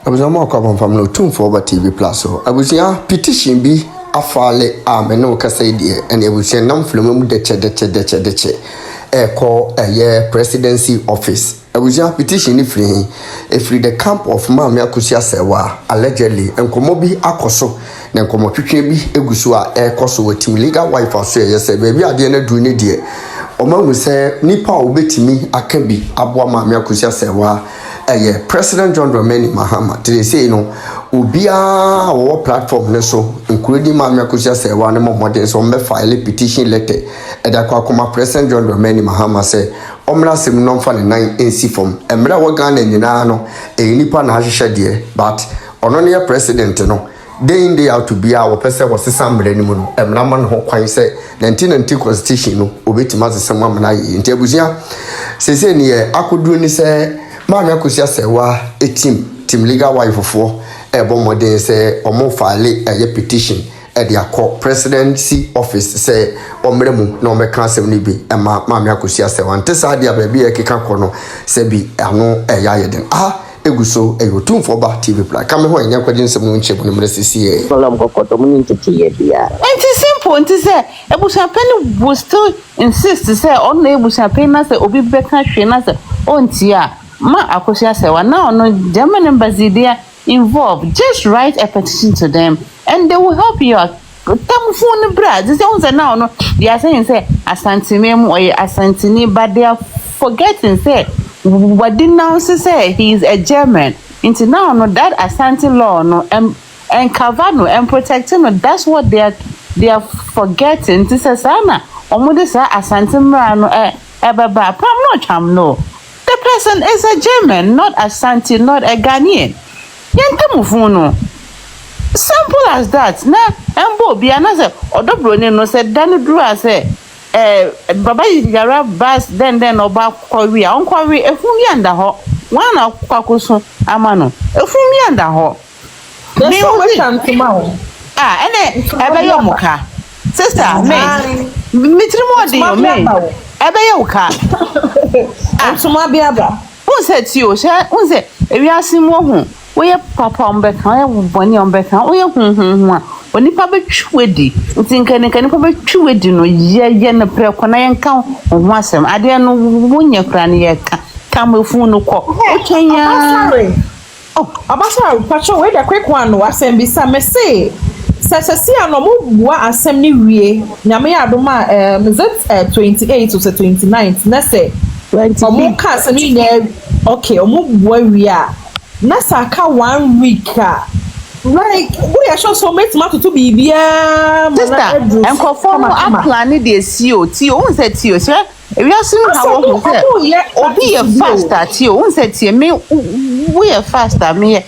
Abusama kwa family tune for TV plus so. Abusia petition bi afale me no kasa die ene abusia nam flemu mu de che call presidency office. Abusia petition ni free the camp of Mahama Akosua Serwaa allegedly enkomo bi akoso na enkomo twetwe bi egusu a ekoso wetim legal wife aso yese baby ade na du ne die omamu se nipa obetimi aka bi aboa Mahama Akosua Serwaa President John Dramani Mahama today say no obia our platform ne so including Mahama Akosua Serwaa ne modern so me file petition letter edakwa President John Dramani Mahama say omra sem no fa ne nan ensi form emra wo Ghana nyina no nipa na ahwehwe de but ono ne president no day in day out to be our person was sambre ni mu no emra man ho kwan say 1990 constitution no obetima sesem amana yi nti abusia sese ne akodu ni say Mahama Akosua Serwaa team legal wife for modern say omo file petition the presidency office say omremu no me kansem ni bi Mahama Akosua Serwaa ntesa dia ba bi ekeka kono se bi ano yayeden eguso eyotum for ba TV play kame ho enya kwagye nsem no nchebu no mresisi e problem kokoto mu ntitiye bia enti simple enti say ebusa pen will still insist say on na ebusa pen na say obi beka hwe na say onti a Ma Akosua Serwaa now no German embassy they are involved. Just write a petition to them and they will help you out. Phone bra. This is now no. They are saying say asantime or asantini, but they are forgetting say what denounces say he is a German. Into now no that Asante law no and cover no and protecting no. That's what they are forgetting. This is sana. Omo say Asante mra no ebaba. Pam no cham no. The person is a German, not a Santi, not a Ghanaian. Yantamufuno. Simple as that. Na embo bi anaze odobroni no say dani dru say baba yigara bas then oba kwawi onkwawi efumi anda ho wana kwakuso amano efumi anda ho me welcome to ma ene ebe yomuka sister me mitrimo de yo me ebe yomuka Antuma biaba. Unse tio, unse ewiase mo hu. Wo ye papa ombeka, wo boni ombeka, wo ye hu a. Oni pa betwedi. Nti nkani pa betwedi no ye ne preko na ye nka ho asem. Ade no wonya kra ne ye ka. Kamefu no kọ. Otwenya. Oh, abasa pacho we da quick one no asem bisa me say. Sasasi anomu bua asem ni wie. Nyame ya adoma 28 to 29 na say omo kasa ni okay omo buawia na saka 1 week like we are so make matter to bibia sister enkofo no a plan dey CEO ti o nse ti o se we are seeing how we say obi e faster ti o nse ti me we are faster me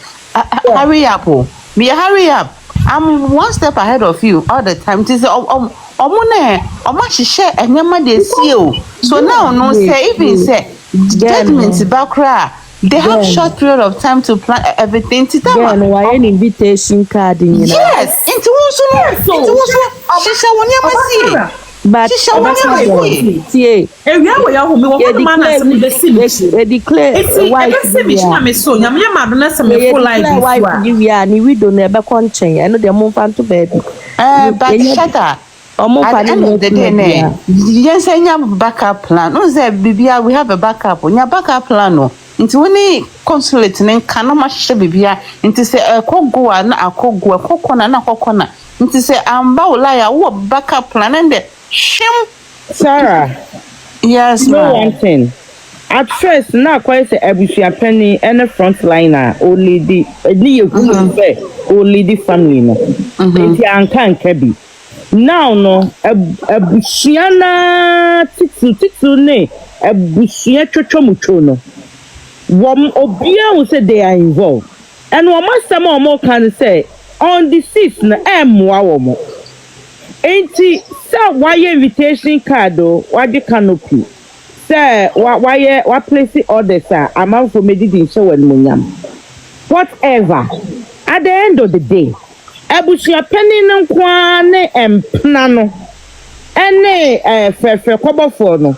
hurry up me hurry up I'm one step ahead of you all the time to say omune omahihye enyama dey CEO so now no say even say judgment bakra they have short period of time to plan everything to them yeah no why an invitation card you know yes into shisha wonyama see but tie ewia we ya home wo ko man asem be see declare why me so nyame ma do na sem full life why you ya ni we do na be konchen I know the move to baby but shatter at the end of the day, yes, I have backup plan. No, say, Bibia, we have a backup. On your backup plan, no. Into any consulate, and cannot much Bibia, into say a cogo and a cogo, a cocona, and a cocona. Into say, I'm Baulaya, what backup plan and the shim. Sarah, yes, no one thing. At first, now quite say Abusia Penny and a frontliner, only the only the family. No, it's Ankan Kebi. Now no abusiana titu ne abusia chochomucho no wom obia wo say they are involved and wo master mo can say on the 6th na emwa wo mo enti say why invitation card o why canopy say why place orders amount for medicine so when munyam whatever at the end of the day Abusia penny no kwa ne empna no ene fefe kwobofo no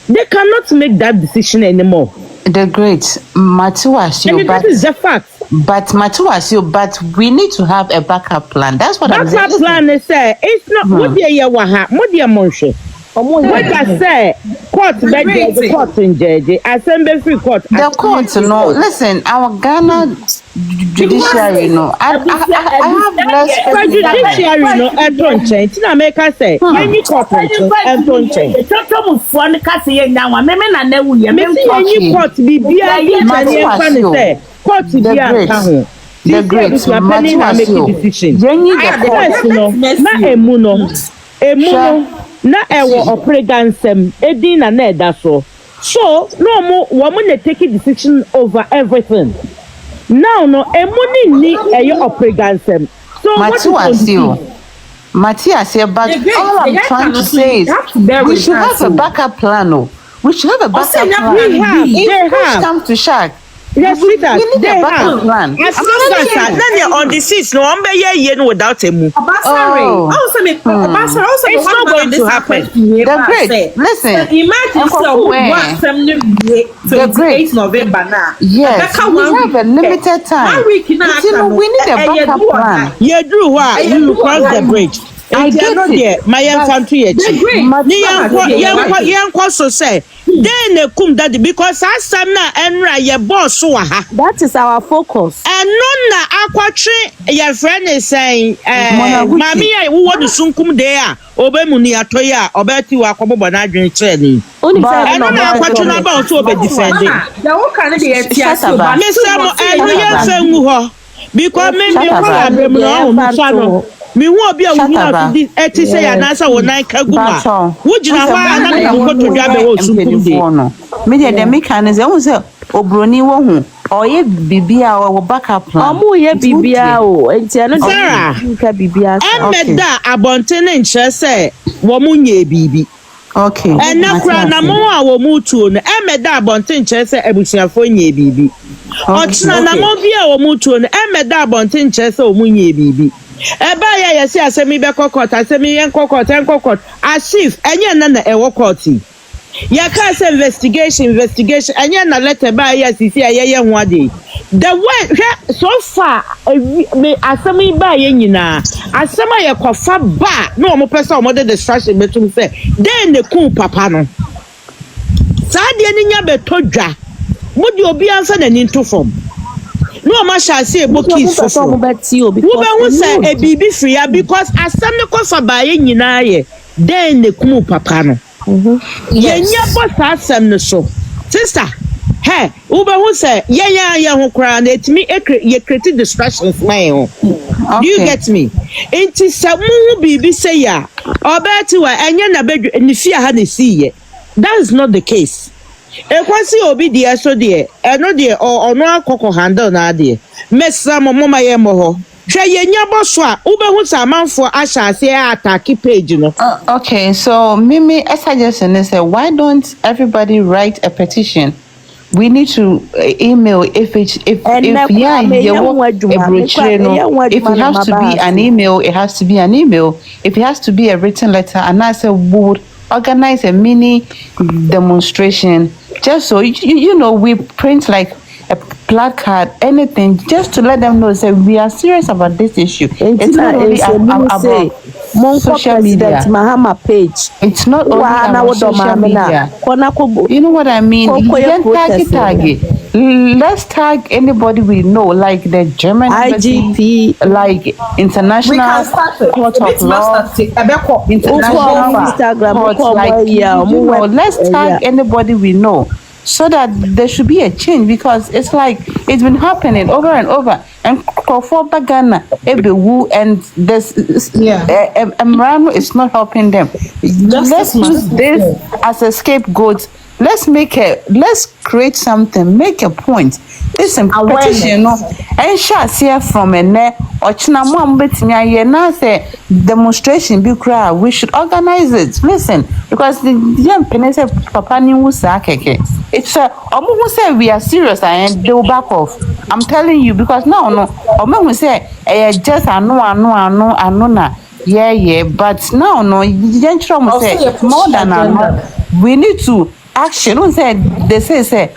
they cannot make that decision anymore the great Matiwa that is the fact But Matuasio, but we need to have a backup plan. That's what I'm saying. Backup plan is it's not what you waha, what you monshe. What I say, court bed, the court in JJ, assembly free court. The court, no. Listen, our Ghana judiciary, no. I have less judiciary, no. I don't change. In America, say any court, I don't change. Any court be court be the great decision. Na emuno na ewo opregansem edin na eda so no woman they take decision over everything now no emuni ni eyo opregansem so Matthias here, but all I'm trying to say is we should have a backup plan. No, we should have a backup plan. They have come to shark. Yes, sweetheart, they have. Plan. As long as then on the seats, no one be without a move. It's not going to happen. The great. Listen, imagine the great November now. Yes, we have a limited time. We need a backup plan. You do what? You cross the bridge. I get it. My country, so say. Then they come that because I sam na enra ye boss that is our focus. And none aquatri your friend is saying Mammy, who want to soon come there? Obemuni atoya, obeti wa kobo na adwen training. I don't know aquatri about to be defending. The whole candidate because me won't be a woman to say an answer when I can go. Would you know what to grab media the mechanism was a obroni wohu or ye bibia or backup plan. Ye bibia o entiano Sarah bibia. And that abontene in say womunye bibi. Okay. And now na mo a mutu no emeda abontene say ebusiafo nye bibi. Otina na mo bia wo mutu no emeda abontene say omunye bibi. Eba ya say asemi be court asemi yen court as if enye na ewo court ya ka say investigation enye na letter ba ya sisi ayeye ho ade the way so far me asemi ba ye nyina asema ye kofa ba na omo pesa omo de distraction betum say den ne ku papa no sa de ni nya betodwa mudi obi anfa na ni to form no ma shall say bookies for who be say a bibi free because asem ne kofa ba ye nyina ye den ne ku papa no ye nya boss asem ne so sister hey who be say ye ho kra na etimi ye create distractions my own. Do you get me? Enti samu bibi say ya obeti wa enye na bedwe ni fia ha na see ye. That is not the case. Ekwasi obi dia so de eno de ono akoko handle na de mesa mama ye mo ho hwe ye nya boso a ubehu samanfo ashase attack page no. Okay, so Mimi a suggestion is why don't everybody write a petition? We need to email if it has to be an email, it has to be an email. If it has to be a written letter, and I said we would organize a mini demonstration just so you know we print like a placard, anything, just to let them know say we are serious about this issue. It's not only about social media. Mahama page. It's not only about social media. You know what I mean? Let's tag anybody we know, like the German IGP, like International Court of Law, International Instagram, like, let's tag anybody we know, so that there should be a change, because it's like it's been happening over and over. And for Ghana, and this Emrano is not helping them. Let's use this as a scapegoat. Let's create something, make a point. This petition, and shall see from a ne or chinamam betting a na say demonstration be crowd. We should organize it. Listen, because the young penny papa ni keke. It's who say we are serious and do back off. I'm telling you, because no, who say just I know na yeah, but no, say more than we need to action. Who said they say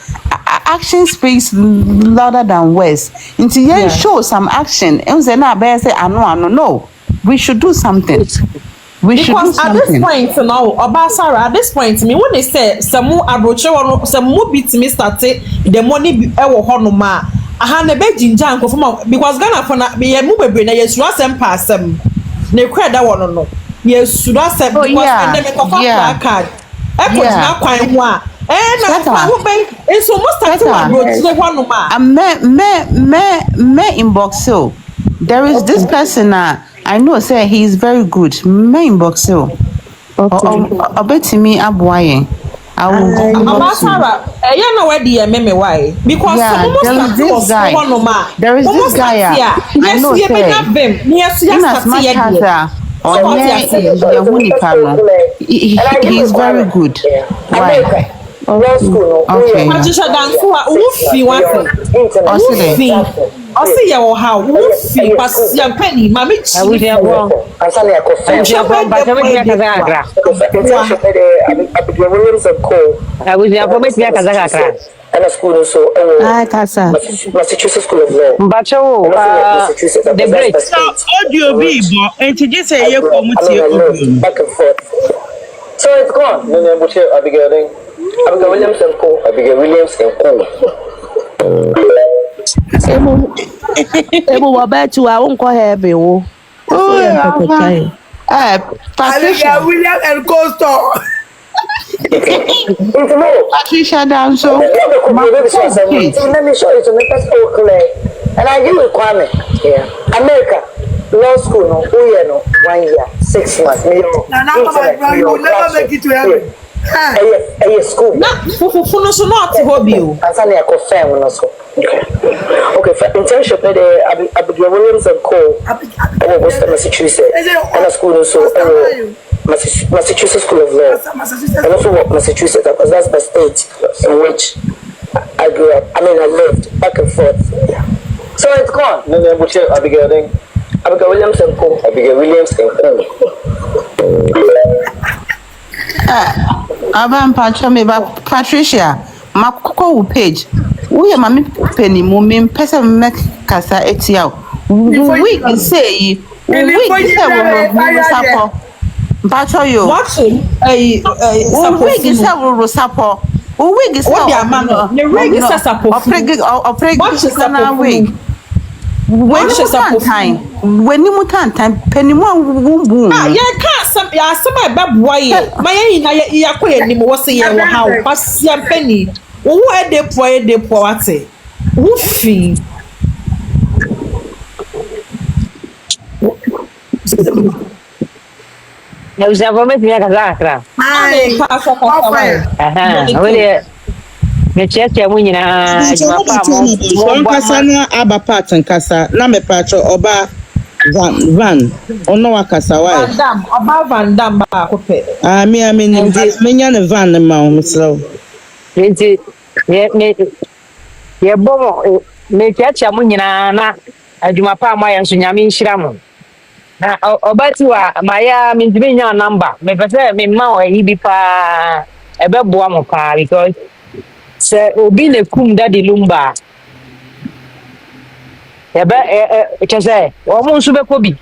action speaks louder than words. Until you show some action, and say na be say ano no. We should do something. We should do because at this something. point now, Obasara, at this point, me when they say some more approach or some more beat me started the money be honoma. I had a bed in junk because Ghana for not be a move brain, yes, was and pass them. They cried that one no. Yes, should I say because pandemic of a card. I put now quite one. And it's almost like the one me inbox so there is this person I know say he is very good. Me inbox so. Okay. Me abuaye. I will Abasara, you know where the meme why? Because there is this guy. There is this guy. I know say. In as much as he is very good. Why? Okay. Patricia Danfua, Ufi one thing. Ose ye wo ha Ufi pass ya penny, mama chi. We dey go. Ansale akofem. But we dey kazagra. Abigail Williams and Co. We dey go make kazagra. And school so Kasa. Massachusetts School of Law. Bacho the great. Audio bibo entije say ye ko mutie audio. Back and forth. So it's gone. No Abigail Williams and Co. Abigail Williams and Co. Ebo wa betu a wonko heaven wo. Patricia William and Co-store. Patricia down so. Let me show you to make us all clear. And I give you Kwame. Yeah. America. Law school, no, 1 year, 6 months. You will never make it to heaven. School. Fufu so not hobby. Ansale akofem no so. Okay, for internship Abigail Williams and Co. Boston, Massachusetts. And a school so Massachusetts School of Law. And also Massachusetts because that's the state in which I grew up. I lived back and forth. So it's gone. Abigail Williams and Co. Abigail Williams and Co. Patricia, Makoko page. We are Mammy Penny, Mummy, Pesa Mekasa Etia. We can say, we can Bacho you. Watching a wig is several support. Wig is what their man. The rig is a support. Wig. When you time, when you time, penny one boom. Can't some bad boy. My Yaku and him was saying how pass your penny. Who had the poet? Woofy. Eu já vou meter a casaca. Me cheche mu nyina jumapa mo kasa na aba part nkasa na me pacho oba van ono wakasa why Van Dam ba ko pe me nya ne van ma o mslo nti ye bomo me cheche mu nyina na jumapa mo ya nso nyame nhira mo na obati wa maya me ndime nya number me pese me ma o yi bi pa ebeboa mo pa because se obi ne kum daddy Lumba chese o mo nso be ko bi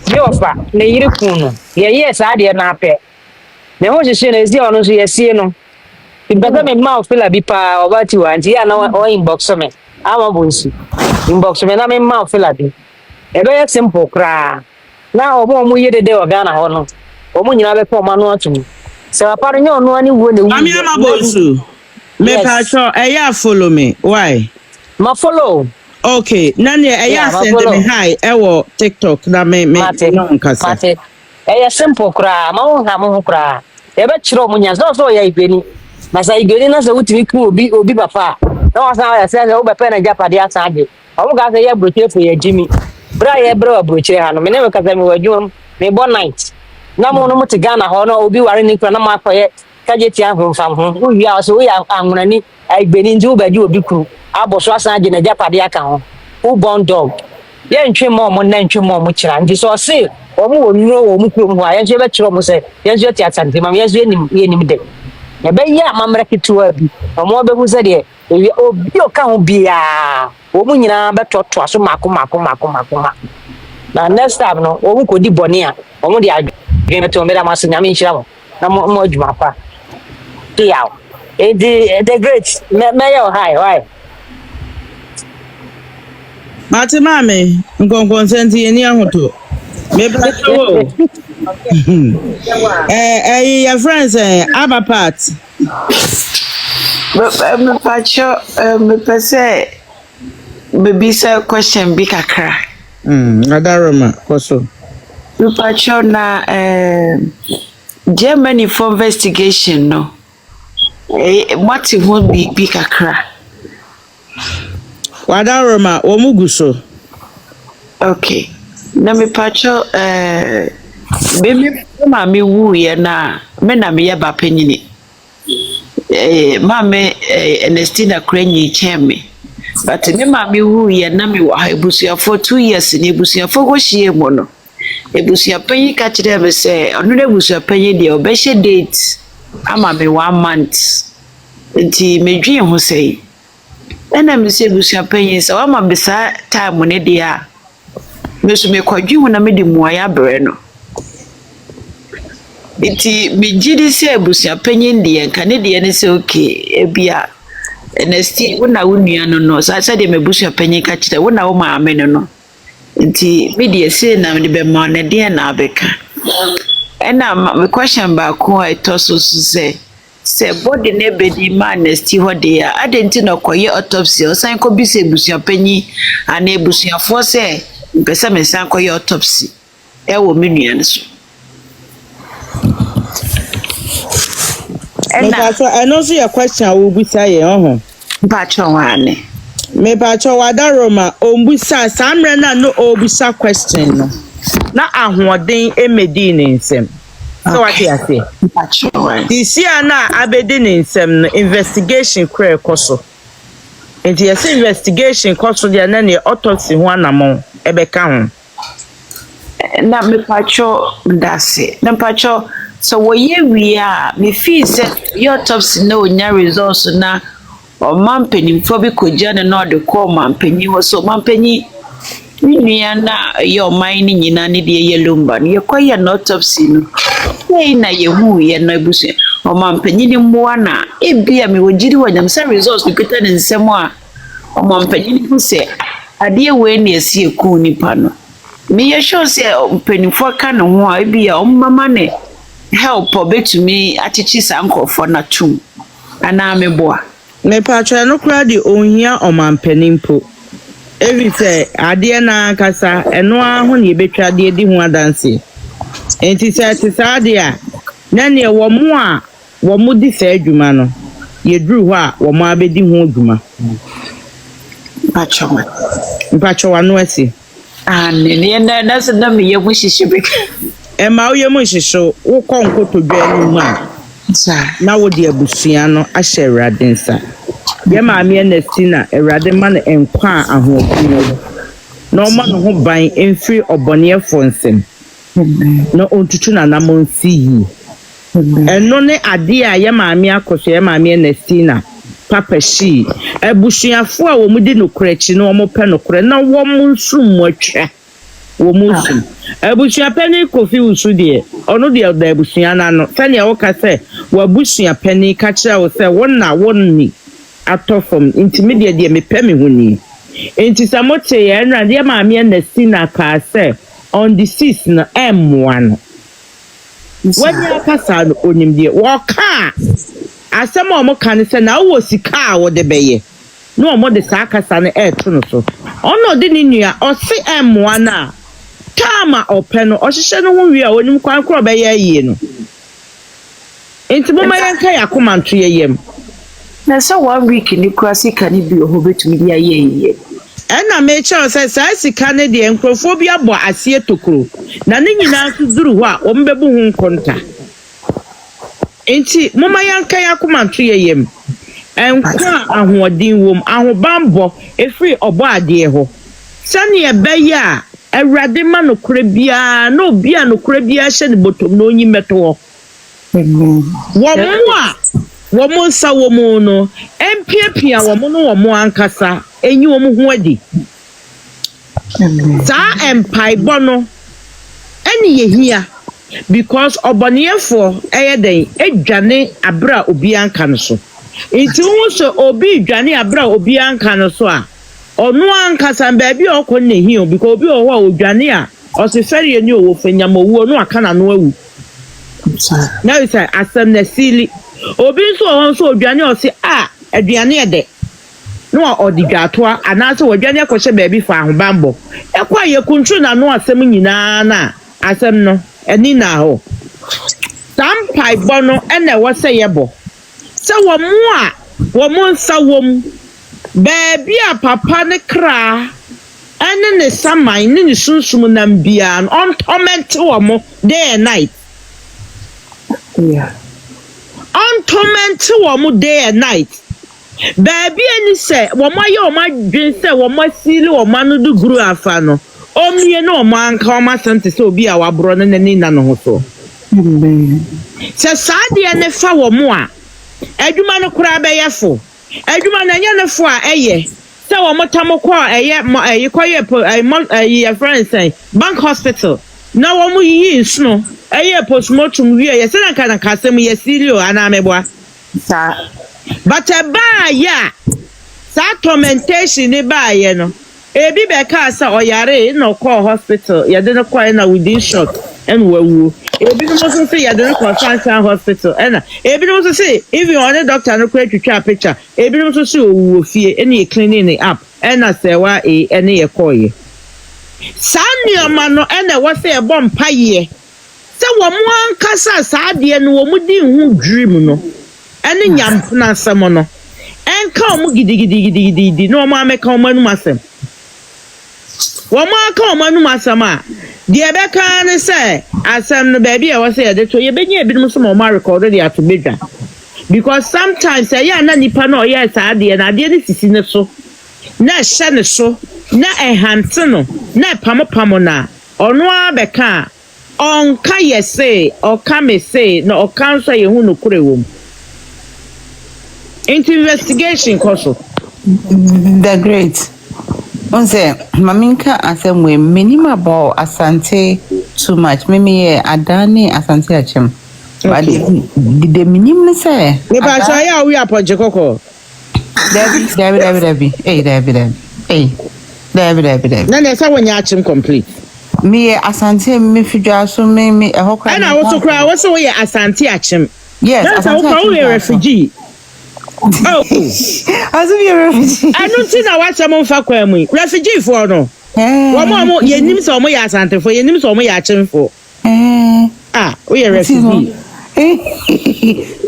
ye ofa ne yire kun no ye sa de na ape ne ho hye na ezi ono so ye sie no ibada me ma ofela bi pa obati wa nti ya na o inbox me ama bonsi inbox me na me ma ofela bi ye simple kra na obo mo ye dede o Ghana ho no o mo nyina be ko ma no atum se aparo nya ono ani wo ne wu ami ama bonsu me pacho follow me why ma follow okay nani send me hi ewo TikTok na me no nkasa mate simple kra ma wo ha mo kra be chiro mo nya so ya ibeni na sa igeni na so utimi ku obi papa na wa sa ya se wo be pe na japade asage o mo ga se ya broche fo ya jimi bra ya bra broche ha no me ne ka se me wadwum me bon night na mo no mo te Ghana ho no obi ware ni kra na ma akoye kajetia fam ho wi a so ya anwunani igbeni nju ba ji obi kru aboso asage na japade aka ho who born dog ye ntwe mo na ntwe mo kira ndi so se o mo wonuro o mu kru ho a ye nje be kiro mo se ye nje ti atante mam ye nje enim de ye be ya mamra kitu abi o mo be hu se de obi o ka ho bia o mu nyina betoto aso mako na next time no o mu kodi bone a o mu de adwen to me da maso nyame nhira mo na mo adwuma pa tiaw the great me yo high why Mate mame nkonkon senti eni ahoto me ba to your friends aba part me pacho me pese baby say question bi kakra adaroma koso me pacho na Germany for investigation no what who bi kakra wadaroma omuguso okay na me pacho baby mama wu ye na me na me ya ba panyini mama Ernestina Krenyi cheme but me mama wu ye na me wa ebusia for 2 years ni ebusia for go hie mo no ebusia panyi ka kire be se onu na ebusia panyi de obehye date ama me 1 month nti medwi ho sei ena me se ebusia panyi se wa ma be sa time ne de a me so me kwadwi ho na me de muaya bre no iti bijidi se ebusia panyi de nka ne de ne se okay ebia NST wona wonua no sa de mebusia panyi ka kire wona wo ma ame no nti media say na me be ma na de na abeka ena me question ba ko etoso say body ne be di ma NST ho de ya adenti na koye autopsy o san ko bi se ebusia panyi ana ebusia fo say mpesa me san koye autopsy e wo menua so I know see your question will be say Pacho wane me pacho wadaroma ombusa samre na no obisa question no na ahoden emedi ne nsem so what you say Pacho wane this year na abedi ne nsem no investigation kure koso enti yes investigation koso dia na ne autopsy ho anamon ebeka ho na me pacho ndase na pacho so woye wi a me feel say your autopsy no nya results na o mampeni fo bi koja na no de call mampeni wo so mampeni nua na your mind nyina ne de ye Lumba ne koye na autopsy no wey na ye hu ye na busu o mampeni ni mmoa na ebia me wogiri wanyam say results bi peta ne nsem a o mampeni ni hu say ade we na esi eku nipa no me ye sure say mpenifo ka no ho a ebia o mama ne help obetumi achichi sankofo na tum ana meboa me patwa no kura di ohia omanpanimpo evi se ade na kasa eno aho ne betwa de di ho adanse enti se tisade a na ne wo mo di sa adwuma no ye duru ho a wo mo abedi ho adwuma patwa no asi ne na se na me ye mo shishibik ma wo ye mo hihyeso wo konko to dwa ni mu a na wo de abusua no ahye Awurade nsa ye maame Ernestina Awurade ma no enkwa ahoɔden na ɔma no ho ban emfiri ɔbɔneɛfo nsɛm na ontutu na namonsi yi eno ne ade a ye maame Akosua ye maame Ernestina papa shi abusuafo a wo mu di no korachi na wo mo pɛ no kora na wo mo nsum atwa wo mu nsum abusua pani kofi usu de ono de da abusua na no sane ya wo ka se wo abusua pani ka kira wo se wonna wonni atofom intermediate de me pɛ me huni enti samote ye na de maame Ernestina ka se on the 6th na M1 wanya kasa no onim de wo ka asem o mo kan se na wo sika a wo de beye no o mo de sa kasa no to no so ono de ni nua o se M1 a kama ope no o hihye no ho wi a onim kwan kro beye yie no enti mo ma yanka yakoma nto yeyem na so 1 week ni kwasi kan bi o betumi dia yeye ena me cha say sa sika ne de enkrofo bi abo asie tokro na ne nyina so duru ho a o mbebu hu nkonta enti mo ma yanka yakoma nto yeyem enkwa ahoɔden wom ahobambo efiri obo ade ho sane ebeye a Awurade ma no kora bia na obi a no kora bia hye ne botom na onyi meto wo mo a Woman sa woman no, empia woman no woman ankasa, enyi woman ho adi. Sa empire bono, any ye here, because oboniefo eyeden edwane abra obi anka no so. Nti wo so obi dwane abra obi anka no so a, onu ankasa baabi okọ na hi because obi owo a odwane a, o se fere ni owo fanyam owo no aka na no awu. Now you say asem na sili. Obi so won so odwane o se aduane ede. No odigatoa anase odwane akọhye baabi fa ahobambo. Ekwa ye kuntru na no asem nyina na asem no eni na ho. Sampai bono ene wo se yebo. Se wo mu a wo mu nsa wom. Baabi a papa ne kra ene ne saman ne ne sunsum na mbia on torment wo mo day and night. Yeah. On torment wo mo day and night. Baabi ani se wo ma ye wo ma dwen se wo ma sili wo ma no du guru afa no. Omie no wo ma anka wo ma sante se obi a wabro ne ne na no ho so. Se saade ne fa wo mo a adwuma no kura be yefo. Adwuma na nya ne fo a eye. Se wo mo tamokọ eye koye friends say bank hospital. Na wo mo yi nsuno eye postmortem wie ye se na kana kasem ye silio ana meboa. Sa But ba ya sa tormentation ni ba ye no. Ebi be ka sa oyare no call hospital. Ye de no call na within shock and wawu. Ebi no so say ye de no call cancer hospital. And ebi no so say even on the doctor no create twitwa picture. Ebi no so say owu fie any cleaning it up. And na Serwaa any ye call ye. Sanyo mano ene wo say bom paye. Se wo mo ankasa sa de no wo mudi hu dream no. Ene nyam na asem no. Enka o mu gidigidi no mo ameka o manu masem. Wo mo aka o manu masem a de ebeka ne say asem no baabi e wo say de to ye benya ebi no so mo record de ato bedwa. Because sometimes ya na nipa no ye sa de na de ne sisi ne so. Na hye ne so. Na ehante no na pamopamo na ono abeka onka yese oka me say na oka nso ye hu no kure wom investigation koso The great Onse maminka asemwe minima bo asante too much mimi adani asante achem but the minimum say we ba so ya we apoje kokko Debbie hey Debbie na na say wonya achem complete me asante me fidwa so me ehokwa na wo so kra wo so we asante achem yes asante we refugee oh azu be refugee anu ti na wa chamo fa kwa mu refugee for no wo mo yenim so mo ya asante for yenim so mo ya achem for we refugee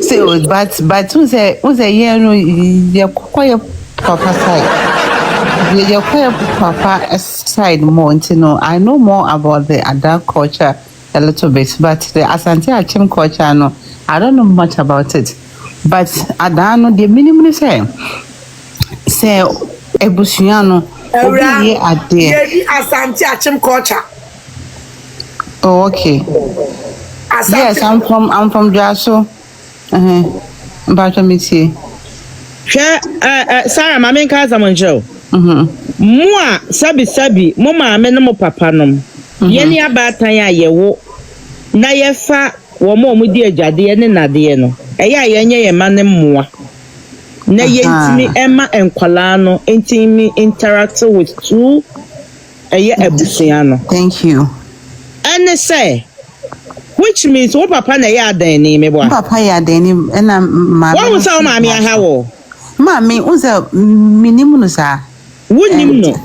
so but who's a year no ye kwaya papa side ye kwaya papa side more no I know more about the adult culture a little bit but the Asante Achim culture no I don't know much about it but adano the minimum say ebusuano obi ye ade ye Asante Achim culture. oh okay Asante. Yes I'm from Judicial Mbato miti Sarah mama nka zamanjo Mua sabi mo maame no mo papa nom ye ni abatan ya yewo na ye fa wo mo di agade ne nade no eya ye nye ye ma ne moa na ye ntimi ema enkwala no ntimi interact with two eye abusua no thank you and say which means wo papa na ya adan ni me boa papa ya adan ni na ma wo so maame aha wo maame uza minimum no sa Wouldn't know.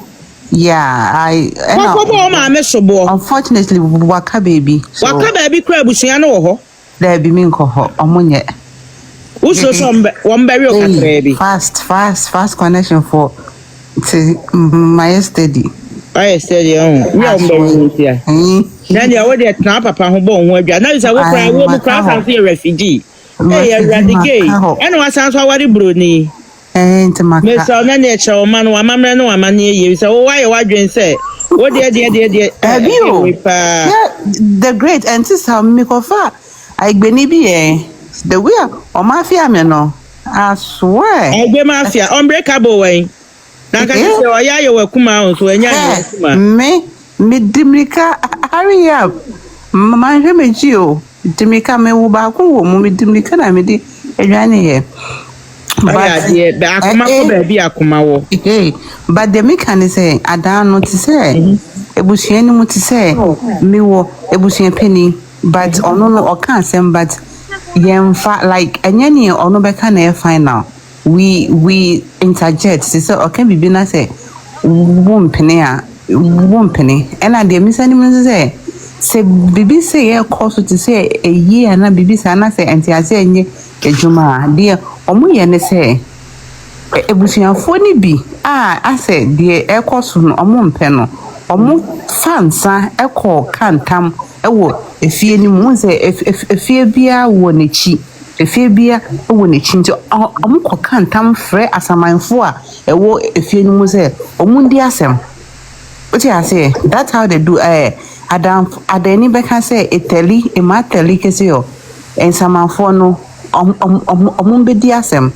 Yeah, unfortunately, waka baby. Waka baby crab, Busiano. There be mean coho, omonye. Also, some one barrier baby. Fast connection for my steady. I steady on. We are here. Then you already at Napa, who born where you are. Now is a worker, I will cry and see a refugee. Hey, a renegade. And what sounds already Bruni. And to my Miss Nature, man, or mamma, no, man, you say, oh, why you say, what dear, have you? The great and sister Mikofa. I believe the way o mafia me no I swear Ogbe mafia unbreakable way na ka se o ya ye wakuma so enya ye wakuma me dimrika hurry up man hwe meji o dimrika me wo ba ko wo mu me dimrika na me di edwane ye but yeah be akoma ko ba bi akoma wo but the mechanic say adan no ti say ebusuan ni mu ti say me wo ebusuan penny but ono no o kan sem but yemfa like anyani ono be kan e final we interject say okay bibi na say won penny ena de misani mu say bibi say e course to say a year na bibi say na say enti ase enye ejuma de omo ye ne say ebusuafo ni bi ase de e course no omo mpe no omo fansa e ko kantam e wo efie ni mu say efie bia wo nechi efie bia wo nechi nti omo ko kantam frɛ asamanfo a e wo efie ni mu say omo ndi asem what you say that's how they do adani beka say eteli e mateli kese yo ensamanfo no omo be di asem.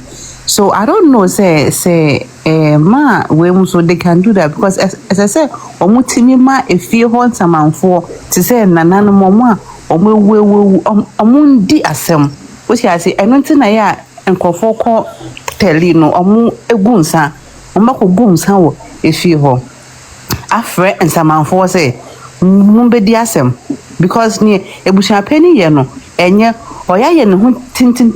So I don't know say ma we so they can do that because as I said omutimi ma efie ho nsamanfo ti say nananu momo a omo di asem what you say eno ntina ya enkofo ko teli no omo egunsa omo ko gunsa wo efie ho afre nsamanfo say mumbe di asem because ni ebusia pani ye no enye oya ye ne ho tintin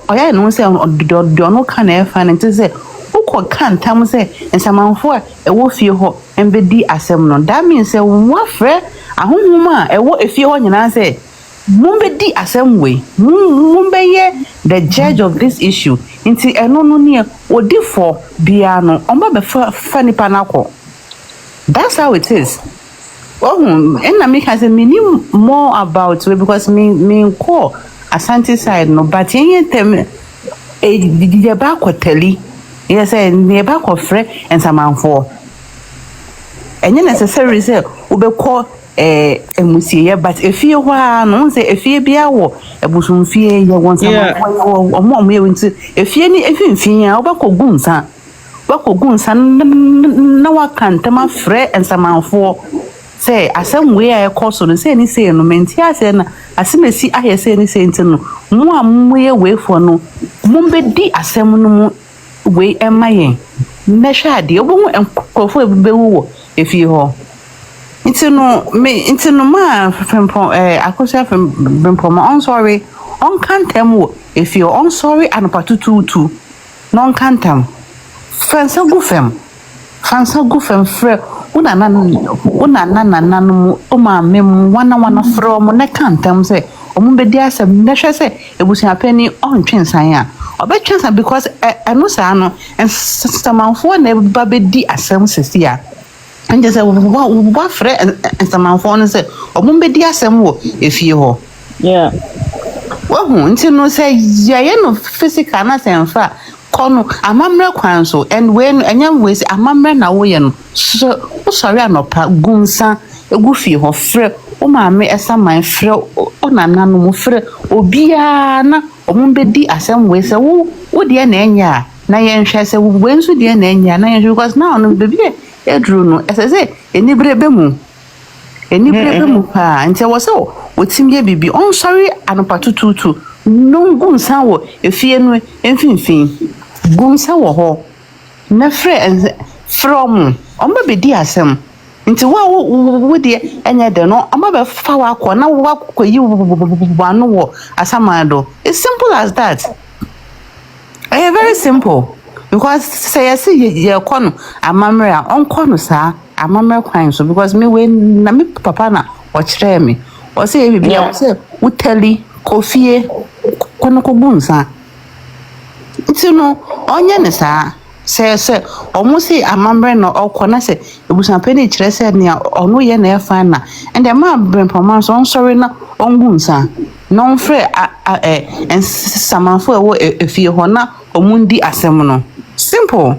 oya no say do no kan e fa ne say ukọ kan tam say nsamanfo a e wo fie ho embe di asem no that means say wo afre ahonhoma e wo efie ho nyina say mumbe di asem we mumbe ye the judge of this issue nti eno no ne odi for bia no omba be fa nipa nako. That's how it is. Oh, and I make say me more about it because me call Asante side no, but any time the back or telly, yes, and the back of friend and some for. And you necessarily say we call musia, but if you want no say if you be a war, a bushum fear you want some or more me into if you any fear over gunsa. Wako gunsa na wakanta ma frɛ ensamanfo say asem we a course no say ni say no menti ase na asemesi aye say ni say ntino mu a mu ye we for no mu be di asem no mu we emayen na hwa de obo enkofo ebewu efie ho ntino ma frempon Akosua frempon ma on sorry on kantem wo efie on sorry anopatututu non kantem fansa gufem frɛ una nana no o ma mem wana frɛ mo ne kantam sɛ omo be di asem na hwɛ sɛ ebusia pani on twensan a obetwensan because eno sa no ensamanfo na ba be di asem sesi a anje sɛ wo frɛ ensamanfo no sɛ omo be di asem wo efie ho yeah wo hu nti no sɛ yaye no physical na senfa kono amamre kwan so and when anyam we say amamre na wo ye no so sorry anopa gunsa egu fie ho frɛ o maame esaman frɛ o nana no mo frɛ obia na omo be di asem we say wo de na enya na ye nhwɛ say wo nso de na enya na ye because now no be be edru no say enibre be mu pa nti wo say o timye bibi on sorry anopa tututu no gunsa wo efie no emfimfin gunsa wo ho na from omba be di asem nti wo de enya de no omba be fa wa akọ na wo akọyi wano wo asamado. It's simple as that. Very simple because say yes ye kono amamre a onkono sa amamre kwan so because me we na me papa na o kire me o say e bibia o say uteli kofie kono ko gunsa nti no onye ne sa se omo say amamre no okona se ebusan pani kire se ne ono ye na e fan na and the man brempoma so on sorry na ongunsa non frɛ ensamanfo e wo efie ho na omundi asem no simple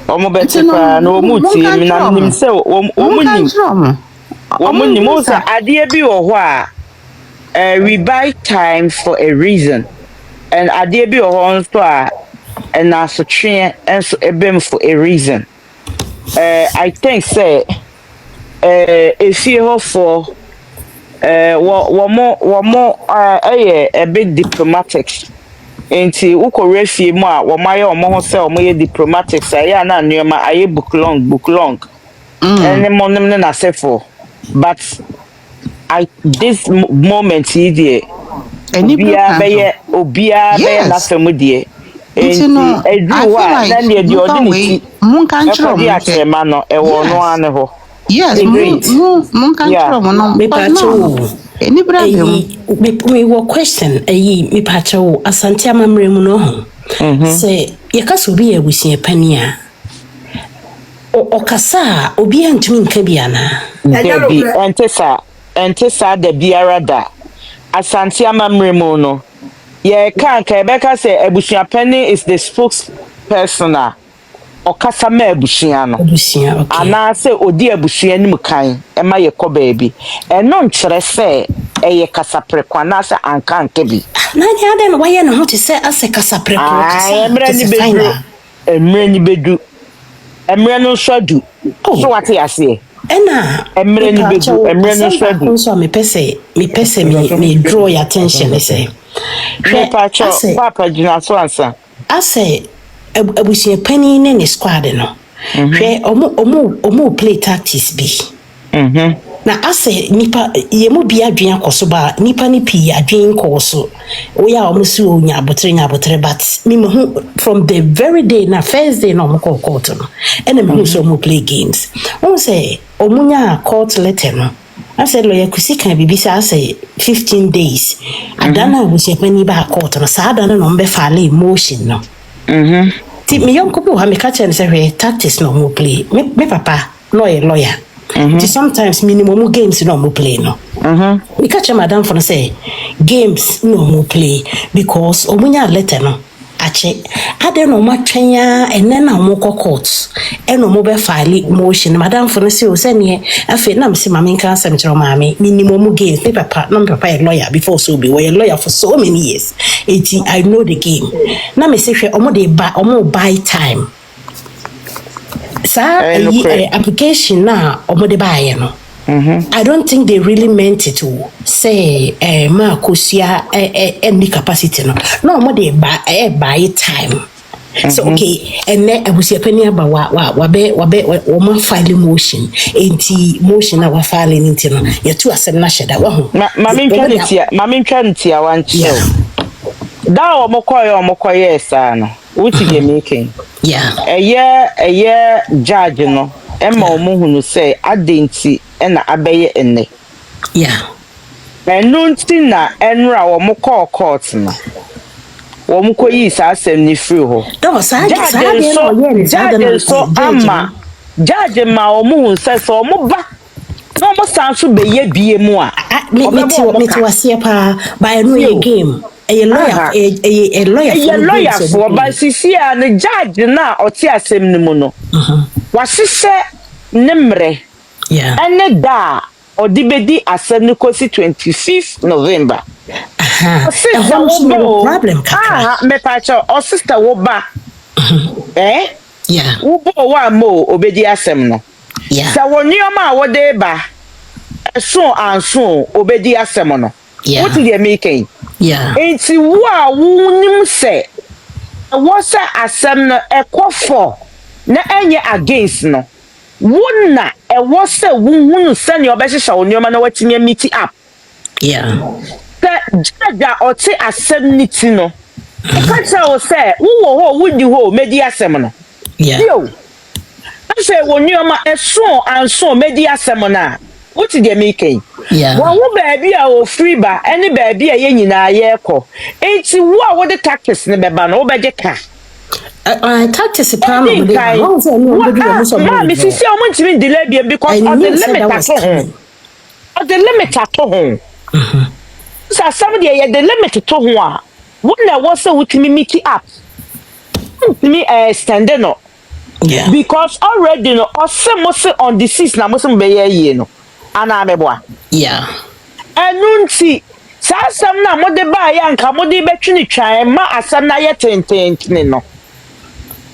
omo beti pa no muti mi na nim se omunim o sa ade bi wo ho a we buy time for a reason. And ade bi on so and also train and so ebem for a reason. I think say if you ho for one more a bit diplomatic. Enti ukore fie mu a wo maye o mo ho se o moye diplomatic say ya na nneoma aye book long. And monem na sefo. But this moment here obia be na femu die. Enti edu wa na ne di odiniti mun kan chiro mo ya ma no e wo no ane ho. Yes, mun kan chiro mo no me pacho eni bra me wo question me pacho asante amamre mu no ho say yakaso bi abusia pani a okasa obi antumi nka bia na Debi entesa de biara da asante amamre mu no ye kan ka ebeka say abusia pani is the spokesperson okasa ma abusia no okay ana say odi abusia nim kan e ma ye ko baabi eno nkyere say eye kasa prekwa na say anka nka bi na nya den waye no ho te say ase kasa prekwa kasa emre ni bedu emre no swadu so wate ase ena emre ni bedu emre no swadu so me pese me draw your attention say papa jina so ansa ase abusia pani ne squad no hwe omo play tactics bi na ase nipa yemu bi adwen akoso ba nipa ni pi adwen koso oya omusu onya abotre but me from the very day na first day no mo court no ene me so mo play games won say omunya court letter no I said lawyer kusika bibi sa say 15 days adana abusia pani ba court no sa adana no mbe file emotion no ti me yonko bi ha me ka chen say tactics no mo play me papa lawyer sometimes minimum games no mo play no me ka chen madam for say games no mo play because omunya letter no ache ade no matwenya ene na mo court eno mo be file motion madam for say o say ne afi na me say mama nka asem kire mama minimum games me papa no papa a lawyer before so be we a lawyer for so many years I know the game na me say hwe omo buy time sa application na omo de buy no I don't think they really meant it to say ma Akosua any capacity no omo de buy time. So okay, and then abusia pani aba wa ma file motion enti motion na wa file enti no ye tu asem na sheda wa ho mama ntwa ntia wan chill da omokoye esa no wuti ge making eye judge no ema omuhunu say adenti na abeye enne enunti na enra omokọ court no womko yi sa asem ni free ho judge so ama judge ma omuhunu say so omoba no mo sanso beye bie mu a me wasie pa by no game a lawyer for basisi a ne judge na oti asem ni mu no wasise nemre ene da odibedi asem ni kosi 25th November problem me pacho o sister wo ba wo bo wa mo obedi asem no sa woni o ma wo de ba so anso obedi asem no what is the making enti wo a wunim se wo se asem no ekofo na enye against no wonna e wo se wuhunu se ne obehihya wo nioma na watimi meet up jaja oti asem niti no e ka cha wo se wo ho wudi ho medi asem no yo ase wo nioma eso anso medi asem na what is the making wo baabi a o free ba any baabi a ye nyina ye ko enti wo a wo de tactics ne beba no wo beje ka tactics plan no dey me see o ntimi delay bi because of the limit at home so somebody ye the limit to ho a wo na wo se wutimi meet up ntimi stand no because already no osemo on the 6 na mo se be ye no ana meboa enunti asam na mo de ba ya nka mo de betwini twan ma asam na ye tententene no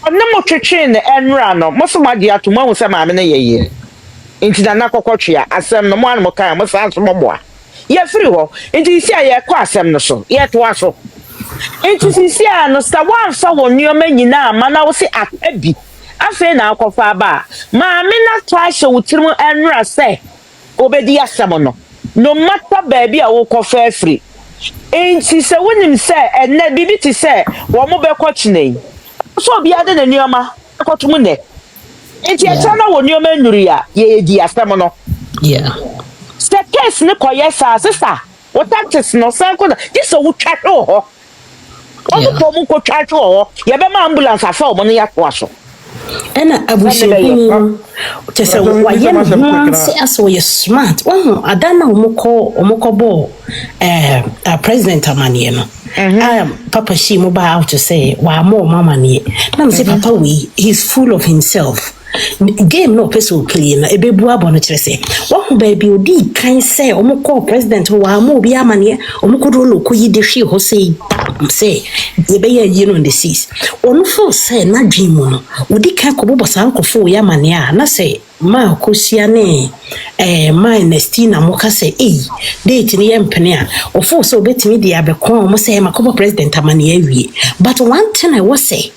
onna mo twetwe ne enra no mo so made ato mo se ma me ne yeye enti na nakokotwe asam no mo an mo kan mo san so mo boa ye free ho enti si aye kwa asam no so ye to aso enti si no sta wan fa wo nyoma nyina ma na wo se akabi afi na akofa ba ma me na to ahye wutirim enra se obedi asam no matter baby a wo kofa free enti se wonim se enne bibi ti se wo mo be kwotchine so bia de nneoma akotum ne enti etana wo nneoma nnuri a ye di asem no yeah se case ne koye sa sister wo tactics no san ko di so wo twahwe ho wo ko mo ko twahwe ho ye be ma ambulance afa o mo ne yakwa so ena abusheni tese waye no se aso ye smart wo adana omoko bo president amanie no papa she mo ba out to say wa mo mama nie na me say papa we he's full of himself game no person play na ebebu abo no kire say wo baby odi kan say omoko president wa mo bi amanie omoko do no koyi de hwe ho say ye be ye no the seas onu fo say na dream no odi kan ko bo san ko fo ya mane a na say ma Akosua ne ma Nestina mo ka say date ni yempene a ofo so betimi de abekon mo say makobo president amane awie but one thing I was say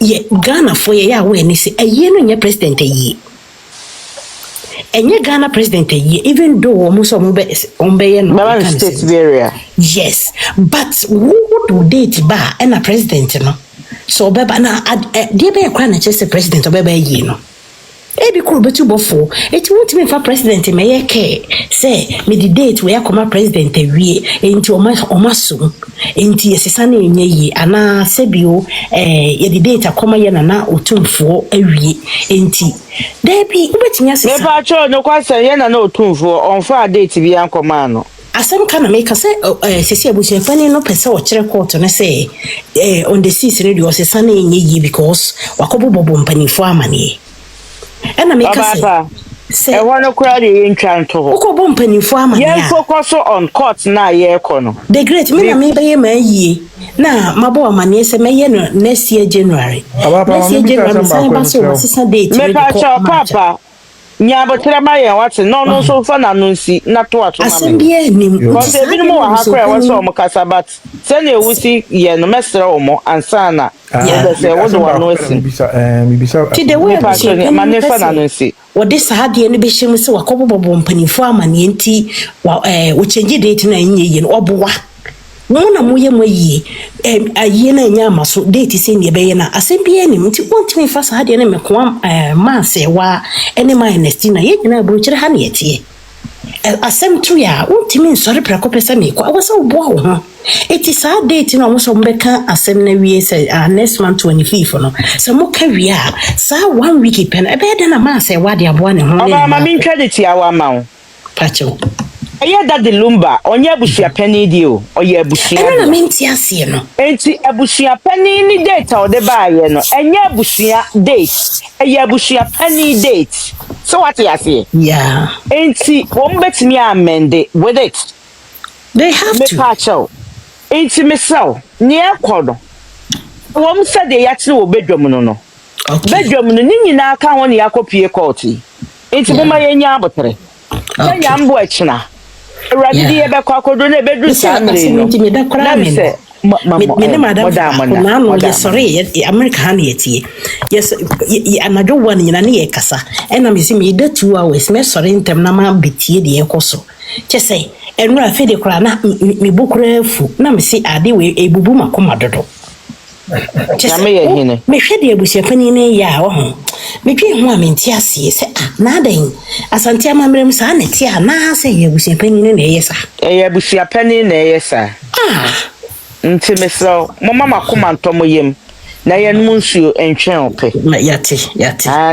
ye Ghana for ye ya we ni say eye no nye president yi enye Ghana president yi even though mo so mo be no state area yes but who would date ba na president no so beba na de be kwa na chese president obeba yi no ebi kuro betu bofo eti wotimi fa president me yeke say me the date we akoma president awie enti omaso enti yesesa na enye yi ana sebio ye the date akoma ye na otumfo awie enti debi ubetimi asesa me pa cho no kwasa ye na otumfo onfa date bi ankoma no asem kana make say sesi abusia pani no pese o kire court no say on the seas radio sesa na enye yi because wakobobo mpanifo amane ena make say e wono kura de ntwa nto ho uko mpanifo amane ye focus on court na ye kono the great me na me be ye ma yi na mabo amane se me ye no next year January say baso sesa date me pa cho papa nya botra ma ye wat no so fa na no nsi na to ato ma asembie nim ko se bi mo ha kra wa so mo kasabat se na ewusi ye no mesra o mo ansana ye se wo do wa no esi ti de we pa cho ma ne fa na no nsi wo de sa de no be hyem se wakobobo mpanifo amane nti wo change date na nye ye no obowa Mona moye moye aye na nya maso date se ne be ye na asembie nim nti wontimi fa sa de na me ko ma se wa ene ma Nestina ye nyina bro kire ha na yetie asem tu ya wontimi nsore prako pesa me ko awasa obo wo ho eti sa date na mo so mbeka asem na wie se next month 25 no se mo ka wie a sa 1 week pen e be de na ma se wa de abo ne ho ne ma min credit ya wa ma wo pacho eye da de Lumba onye abusia pani di o oye abusia na menti ase no enti abusia pani ni date o de ba ye no enye abusia date eye abusia pani date so what you say yeah enti wo mbetimi amend with it they have me to pacho enti mesel ni ekodo wo mse de ya tire wo bedwam no okay bedwam no ni nyina aka ho ne yakopie court enti mo ma yenya abotre nya mbo akina Ready to be called a bedroom. Sorry, American yes, and I don't want in any casa. And I'm missing me the 2 hours. Me sorry in them nama biti the ecoso. Just say, and I feel the crana me book refu. Na me see a day a bubuma commodoro. Just me shed the bush penny ya. Me pay 1 minute, say, nothing. As Santia Mamma Sanet, ya, na say you was a penny in a yes. A bushia penny in a yes. Intimate so, Mamma come and tomo na ye nunsu entwe ope yati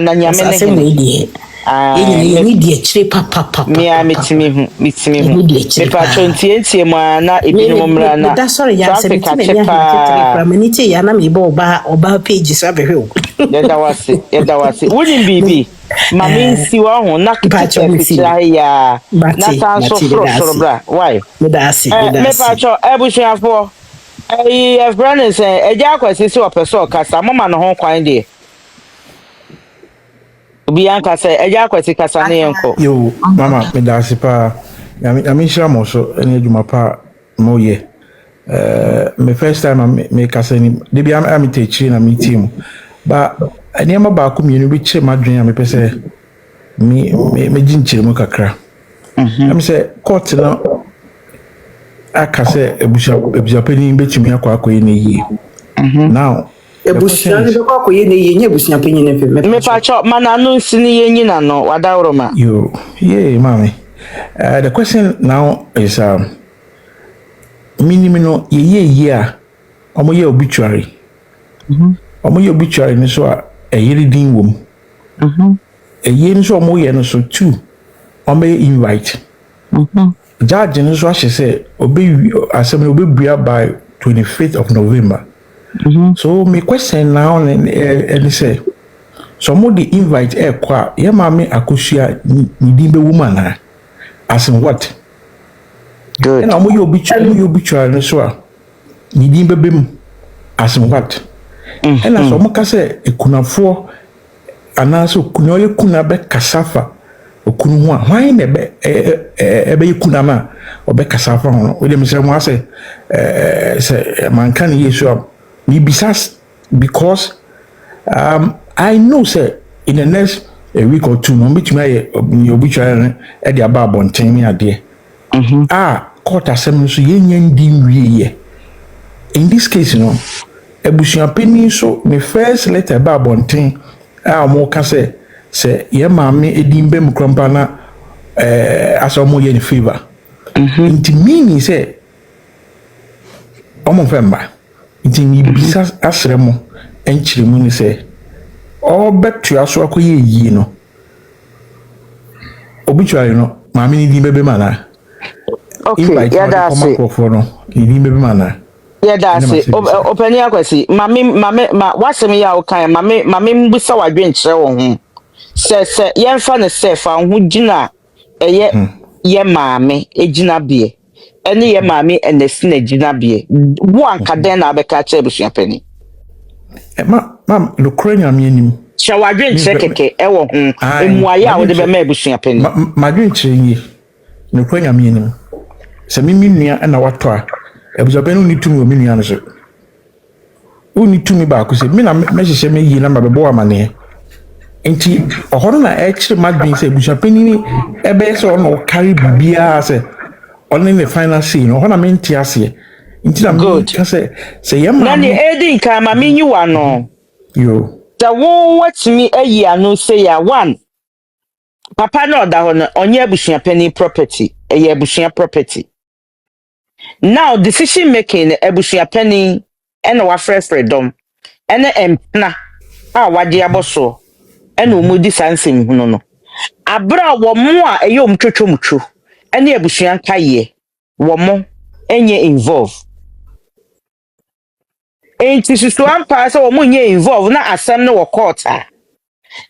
na nyame ne Yɛnyina di akyire papa. Me a metimi hu. Me pa chontie mu na ebinom mra na. Da sorry ya se metime nya ha mani tie ya na me bo oba page so abehwe o. Yeda wase. Woni bibi. Mami nsi wa ho na kitira ya. Na tanso fro bra. Why? Me da ase. Me pa cho ebusuafo. Friend say eja akwasi se opeso kasa mama no ho kwan de. Obi anka say eja akwasi kasa ne enko. Yo mama me da ase pa. I mean share mo so ene adwuma pa mo ye. Me first time me kasa ni de bi am teaching na me team. Ba eniema ba ko mienu bi che madwen a me pese me ginchire mo kakra. Am say court na aka say ebusia pani betumi akwa ne yie. Now ebusia ni akwa ye ne yie nya ebusia pani ne fe me pa cho mana no sini ye nyina no wadawro ma. Yo yeah mami. The question now is minimum ye a omo ye obituary. Omo ye obituary ni so a yiri din wom. Ye ni so omo ye no so two omo invite. Judge ni so ahye say assembly obebua by 25th of November. So my question now and say so mo the invite kwa ye mama Akosua ni din be woman as in what? Good. And omo ye obituary ni so a ni din be bem as in what? And as omo ka say ekunafo anaso kunoye kuna be kasafa okunu ho a hwan na be yekuna ma obe kasafa ho we dem say mo ase say man kan yesu am me bisas because I know say in the next a week or two no betumi obituary e dey aba abonten ni ade court assembly so yenya ndin wiye in this case no ebusuan pani so me first letter ba abonten mo ka say ye maame edin be mkrompa na asomo ye in favor it mean say omo femba it me bisa asremo enchire mu ni say all betu aso akoye yi no obituary no maame ni din bebe mana okay ya da say no din bebe mana ya da say opani akwasi maame wasem ya o kan maame mbusa wadwen kire wo ho se yemfa ne sefa ho gina ye maame ejina bie ene ye maame enesi na gina bie wo anka den na abeka kire busuan pani mam Ukraine am yenim shawadwen kire keke e wo ho emuaye a wo de be ma busuan pani madwen kire yi Ukraine am yenim se mimi nua na wato a ebuzabe no ni tumi o mi nua no so uni tumi ba ko se mi na mehye me yi na mabebo amane enti ohoro na ekire madwin se ebushapeni ni ebe se ono carry bibia se on in the final scene ohoro na menti ase enti na me ka se yema na ni edin ka ma me nyi wa no yo da wo watimi ayi anu se ya one papa no da ho no onye ebushapeni property ebushia property now decision making ebushapeni ena wa freedom ena empna a wade aboso ena omudi sansem hunu no abra wo mo a eyom twotwomtwo ena ebusuan kaye wo mo enye involve enti susu ampa se wo mo nye involve na asem no wo court a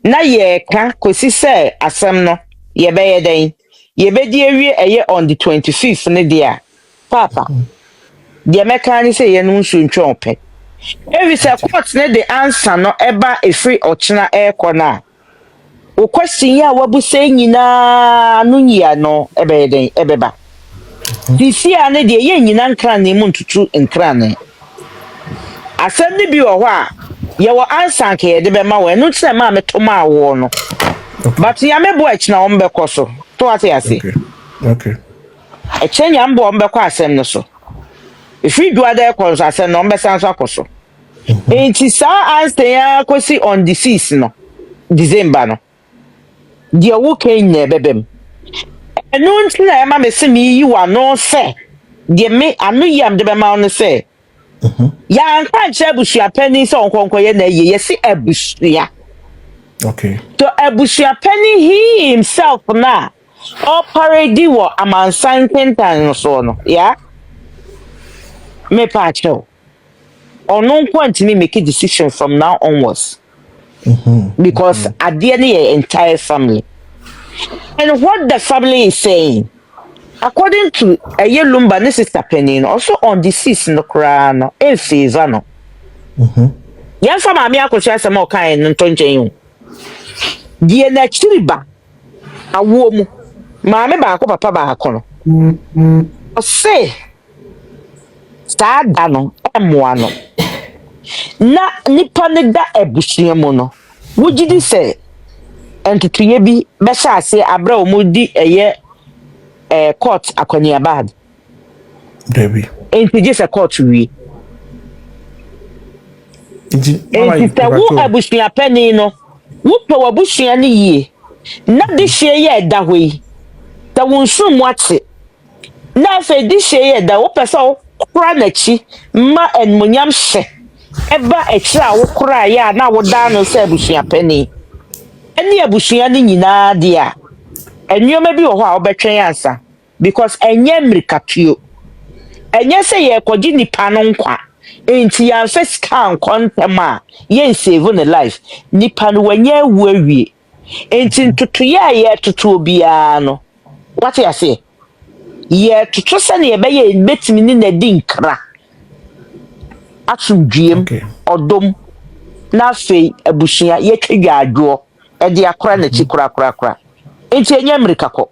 na ye ka kosi se asem no ye be yeden ye be di ewie eye on the 25th ne dia papa the mechanic say ye no nsu ntwompe every say court ne the answer no eba efri ochina ekona o question ya wabu say nyina no nyia no ebe yeden ebeba disi ane de ye nyina nkran ne mu ntutu nkran ne asem ne bi wo ho a ye wo answer ke ye de be ma we no tse ma metoma wo no but ya mebo echina wo mbekọ so to ate ase okay echenya mbo mbekọ asem no so if you do other calls as a number sans akoso enti sa answer ya kosi on the 6th no December no dia wo kan na bebem enu ntina ya ma mesi mi yi wa no se dia me anu yam de be ma no se ya anka che bushia pani so nkonko ye na ye si abusua Okay. So Ebusia Penny he himself na all parody wo amansan kentan so no. Yeah. Me pacho. Ono ntimi make a decision from now onwards. Because at the end the entire family. And what the family is saying, according to Lumba, this is happening also on the seas no crown, in favor no. Yes, I'm a Akosua some more kind of tongue. Dear Nachiriba, a woman, Mamma Bako, Papa Bacono. Say, Saga no, M1. Na Nipanida Ebusiamono. Would you say? And to be Bessa say, Abra Mudi a year court a conia bad. Debbie. Ain't just a court to read. It's a woo abusia penny no. Whoop a bushia ni ye. Not this year yet that way. That won't soon watch it. Now say this year that whoop so cranachi, ma and munyam she. Eba a child cry ya now what down no say bushia penny. Any abusia ni na dear. And you may be a while better answer because a nyamrikatio. And yes, say a cogini panon. Enti ya first can kontema yen save on the life nipa no wanye wawie enti ntutu ya tutu obia no what you say ye tutu se na be ye betimi ni na dinkra atumdwiem odom na fei abushia ye twedwa adwo e de akora na chi kura enti enya amerika ko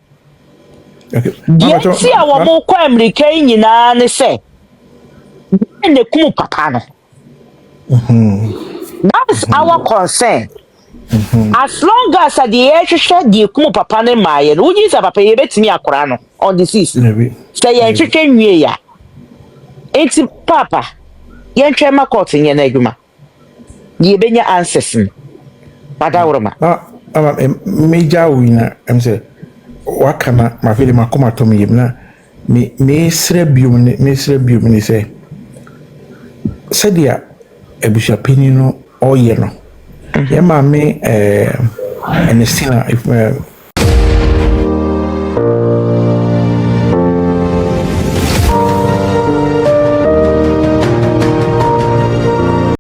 yenti a wo mo kwa amerika nyina ne se and the kumu papa no. That's our concern. As long as the air the kumu papa ne maye, who is a papa ye bet me akorano on the seas. Say ye chicken ya. It's papa. Yen chema court in yeneguma. Ye benya ancestors. Madawroma. Major winner, I'm say, Wakana, my feeling makoma to me, me srebium, say. Sadia Ebusha Penino or Yeno. Yama me Ernestina if